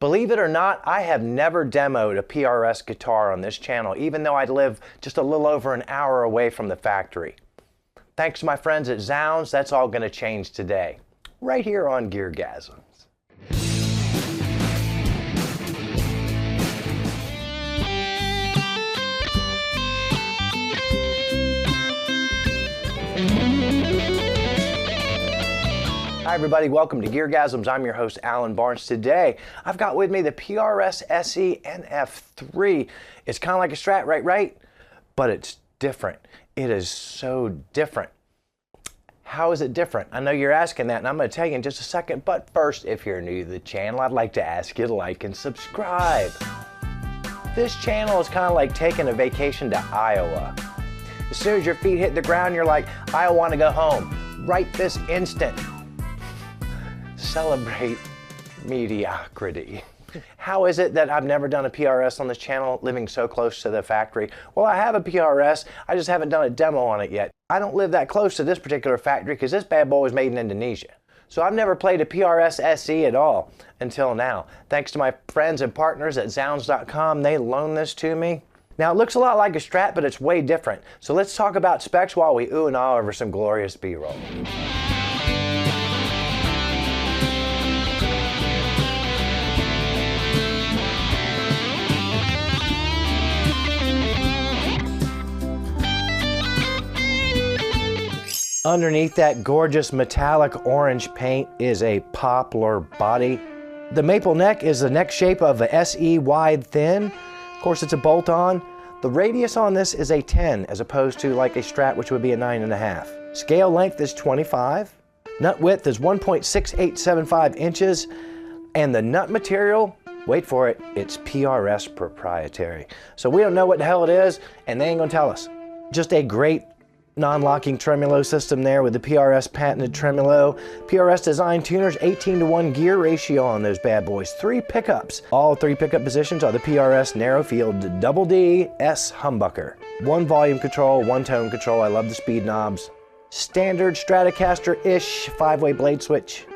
Believe it or not, I have never demoed a PRS guitar on this channel, even though I live just a little over an hour away from the factory. Thanks to my friends at zZounds, that's all going to change today, right here on GearGasms. Hi everybody, welcome to GearGasms. I'm your host, Alan Barnes. Today, I've got with me the PRS SE NF3. It's kind of like a Strat, right? But it's different. It is so different. How is it different? I know you're asking that, and I'm going to tell you in just a second. But first, if you're new to the channel, I'd like to ask you to like and subscribe. This channel is kind of like taking a vacation to Iowa. As soon as your feet hit the ground, you're like, I want to go home. Right this instant. Celebrate mediocrity. How is it that I've never done a PRS on this channel, living so close to the factory? Well, I have a PRS, I just haven't done a demo on it yet. I don't live that close to this particular factory because this bad boy was made in Indonesia. So I've never played a PRS SE at all until now. Thanks to my friends and partners at zZounds.com, they loaned this to me. Now it looks a lot like a Strat, but it's way different. So let's talk about specs while we ooh and ah over some glorious B-roll. Underneath that gorgeous metallic orange paint is a poplar body. The maple neck is the neck shape of a SE wide thin. Of course, it's a bolt-on. The radius on this is a 10 as opposed to like a Strat, which would be a 9.5. Scale length is 25. Nut width is 1.6875 inches. And the nut material, wait for it, it's PRS proprietary. So we don't know what the hell it is, and they ain't gonna tell us. Just a great non-locking tremolo system there with the PRS patented tremolo. PRS design tuners, 18:1 gear ratio on those bad boys. 3 pickups. All 3 pickup positions are the PRS narrow field double D S humbucker. 1 volume control, 1 tone control. I love the speed knobs. Standard Stratocaster-ish 5-way blade switch.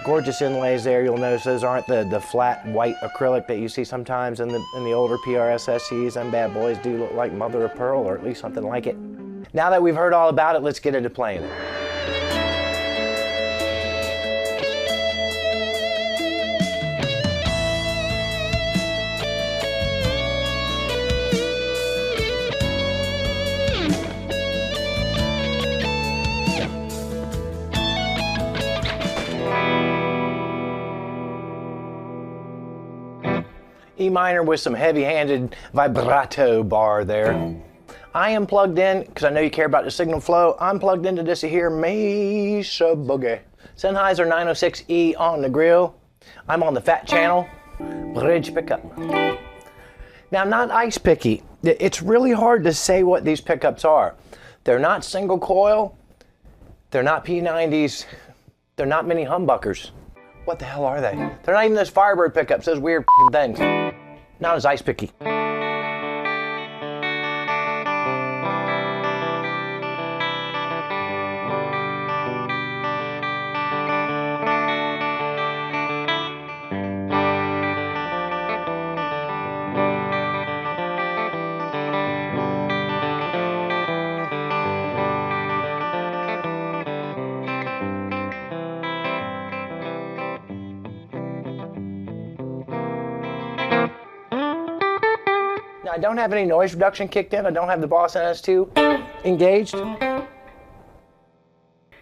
Gorgeous inlays there. You'll notice those aren't the flat white acrylic that you see sometimes in the older PRS SEs. Them bad boys do look like mother of pearl, or at least something like it. Now that we've heard all about it, let's get into playing it. E minor with some heavy-handed vibrato bar there. I am plugged in, because I know you care about the signal flow, I'm plugged into this here Mesa boogie. Sennheiser 906E on the grill. I'm on the fat channel. Bridge pickup. Now, not ice picky. It's really hard to say what these pickups are. They're not single coil. They're not P90s. They're not mini humbuckers. What the hell are they? They're not even those Firebird pickups, those weird things. Not as ice picky. I don't have any noise reduction kicked in. I don't have the Boss NS2 engaged.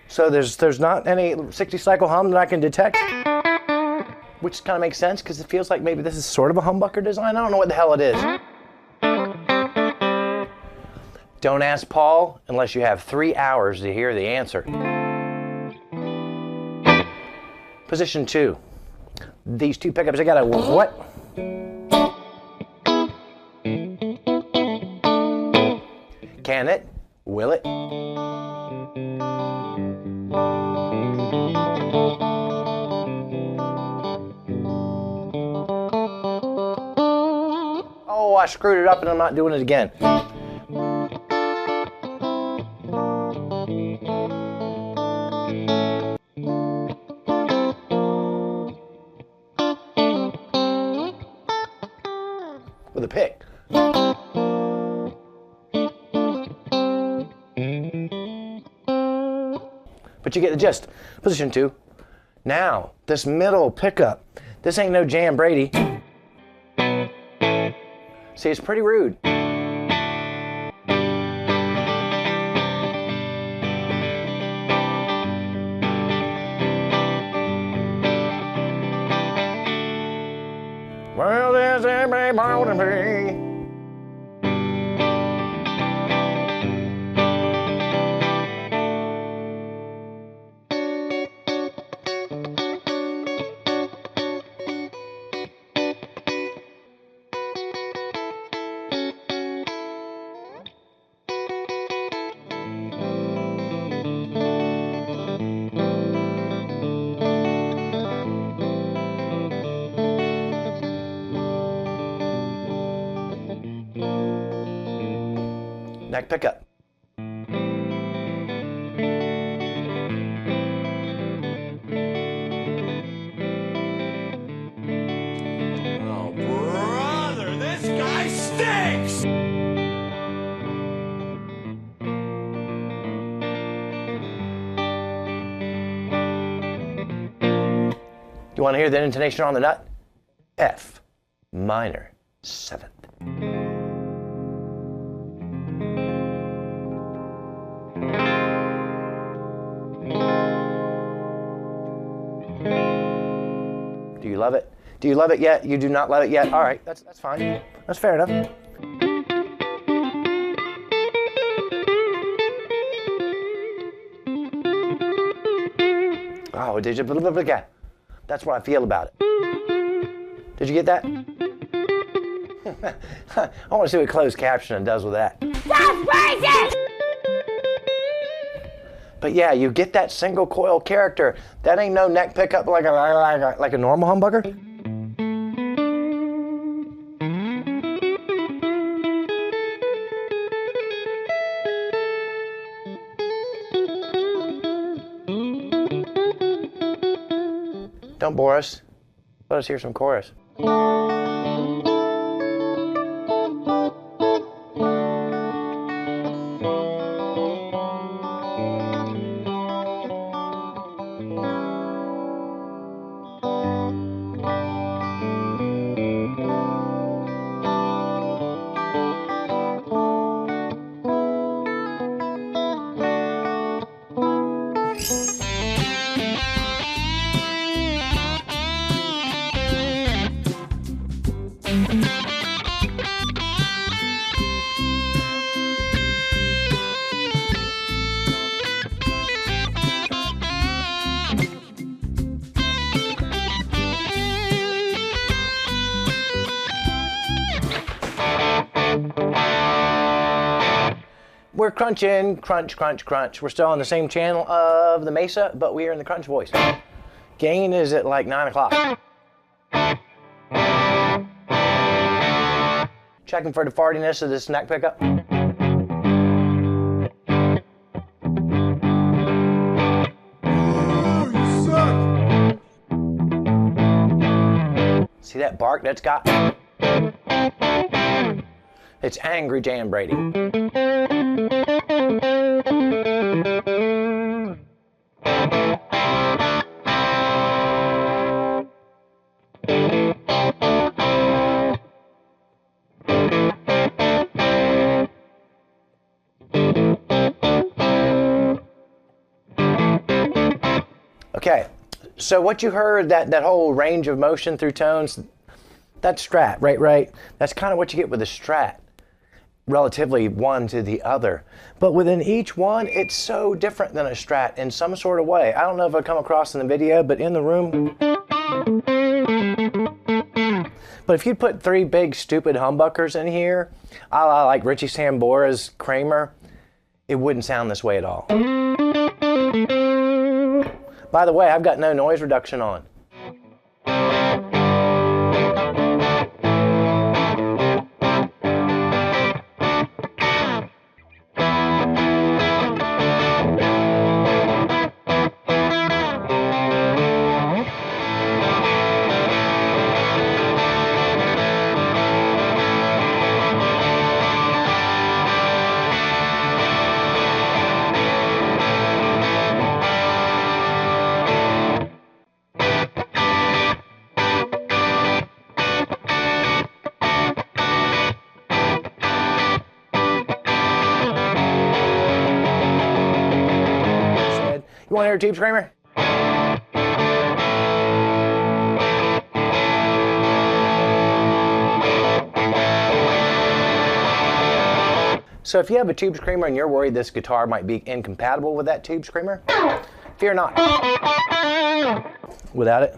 So there's not any 60 cycle hum that I can detect, which kind of makes sense because it feels like maybe this is sort of a humbucker design. I don't know what the hell it is. Don't ask Paul unless you have 3 hours to hear the answer. Position 2. These 2 pickups, I got a what? Can it? Will it? Oh, I screwed it up and I'm not doing it again. with a pick. But you get the gist. Position 2. Now, this middle pickup. This ain't no Jan Brady. See, it's pretty rude. Well, there's a morning me. Neck pickup. Oh, brother, this guy stinks! You want to hear the intonation on the nut? F minor 7th. Do you love it? Do you love it yet? You do not love it yet? All right, that's fine. That's fair enough. Oh, did you? That's what I feel about it. Did you get that? I want to see what closed captioning does with that. That's crazy! But yeah, you get that single coil character. That ain't no neck pickup like a normal humbucker. Don't bore us. Let us hear some chorus. We're crunching, crunch, crunch, crunch. We're still on the same channel of the Mesa, but we are in the crunch voice. Gain is at like 9 o'clock. Checking for the fartiness of this neck pickup. See that bark that's got? It's angry Jan Brady. Okay, so what you heard, that whole range of motion through tones, that's Strat, right? That's kind of what you get with a Strat, relatively one to the other. But within each one, it's so different than a Strat in some sort of way. I don't know if I come across in the video, but in the room. But if you put 3 big stupid humbuckers in here, a la like Richie Sambora's Kramer, it wouldn't sound this way at all. By the way, I've got no noise reduction on. You want to hear a tube screamer? So if you have a tube screamer and you're worried this guitar might be incompatible with that tube screamer, fear not. Without it.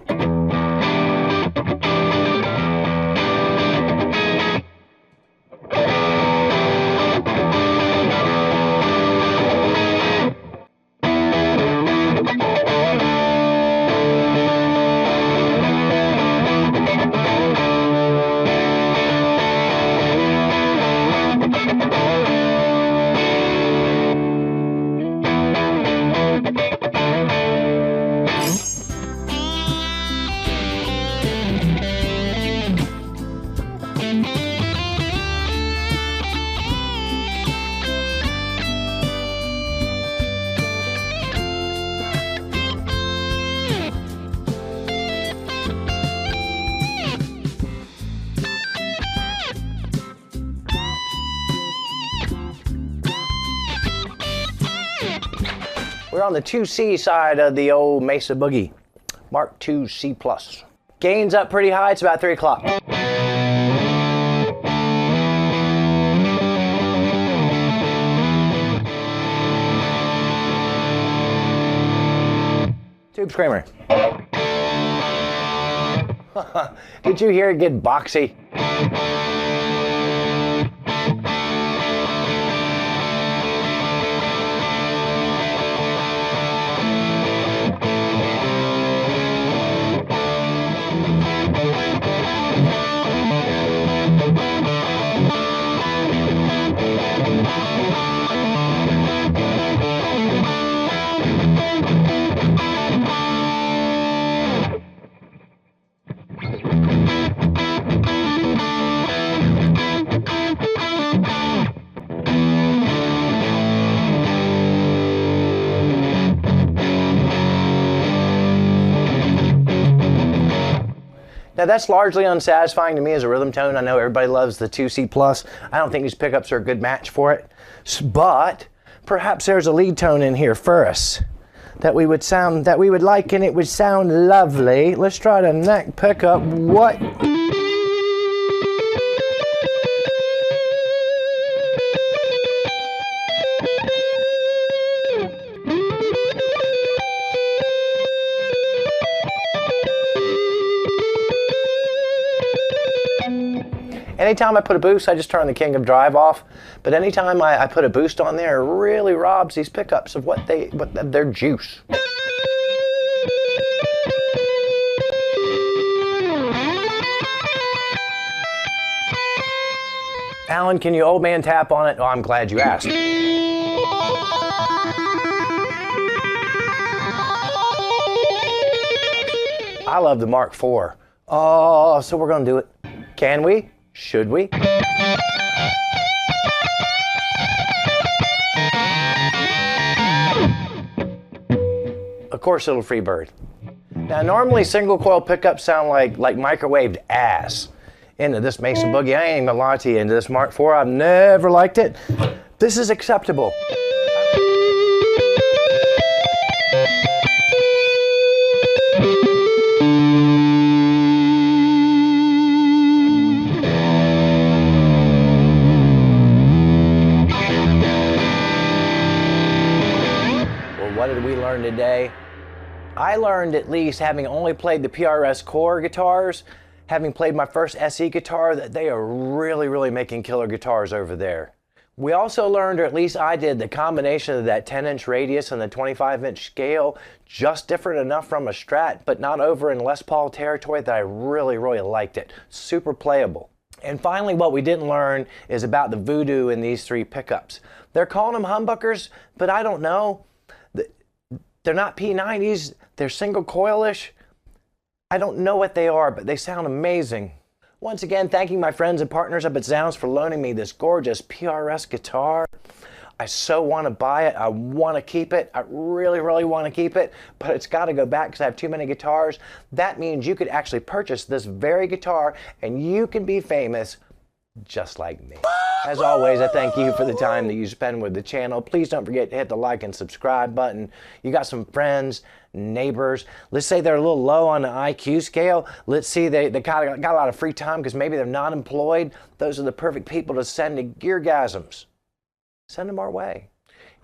We're on the 2C side of the old Mesa Boogie, Mark II C+. Gain's up pretty high, it's about 3 o'clock. Tube screamer. Did you hear it get boxy? Now that's largely unsatisfying to me as a rhythm tone. I know everybody loves the 2C+. I don't think these pickups are a good match for it. But perhaps there's a lead tone in here for us that we would like, and it would sound lovely. Let's try the neck pickup. What? Anytime I put a boost, I just turn the King of Drive off. But anytime I put a boost on there, it really robs these pickups of their juice. Alan, can you old man tap on it? Oh, I'm glad you asked. I love the Mark IV. Oh, so we're gonna do it. Can we? Should we? Of course it'll freebird. Now normally single coil pickups sound like microwaved ass. Into this Mesa Boogie, I ain't even gonna lie to you, into this Mark IV, I've never liked it. This is acceptable. What did we learn today? I learned, at least having only played the PRS core guitars, having played my first SE guitar, that they are really, really making killer guitars over there. We also learned, or at least I did, the combination of that 10-inch radius and the 25-inch scale, just different enough from a Strat, but not over in Les Paul territory, that I really, really liked it. Super playable. And finally, what we didn't learn is about the voodoo in these three pickups. They're calling them humbuckers, but I don't know. They're not P90s, they're single coilish. I don't know what they are, but they sound amazing. Once again, thanking my friends and partners up at zZounds for loaning me this gorgeous PRS guitar. I so want to buy it, I want to keep it, I really, really want to keep it, but it's got to go back because I have too many guitars. That means you could actually purchase this very guitar and you can be famous just like me. As always, I thank you for the time that you spend with the channel. Please don't forget to hit the like and subscribe button. You got some friends, neighbors. Let's say they're a little low on the IQ scale. Let's see they got a lot of free time because maybe they're not employed. Those are the perfect people to send to GearGasms. Send them our way.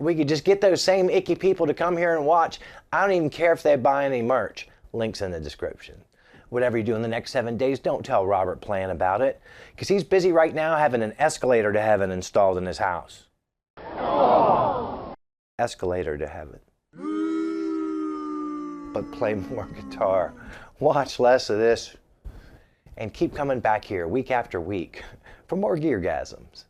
We could just get those same icky people to come here and watch. I don't even care if they buy any merch. Links in the description. Whatever you do in the next 7 days, don't tell Robert Plan about it, because he's busy right now having an escalator to heaven installed in his house. Oh. Escalator to heaven. But play more guitar, watch less of this, and keep coming back here week after week for more GearGasms.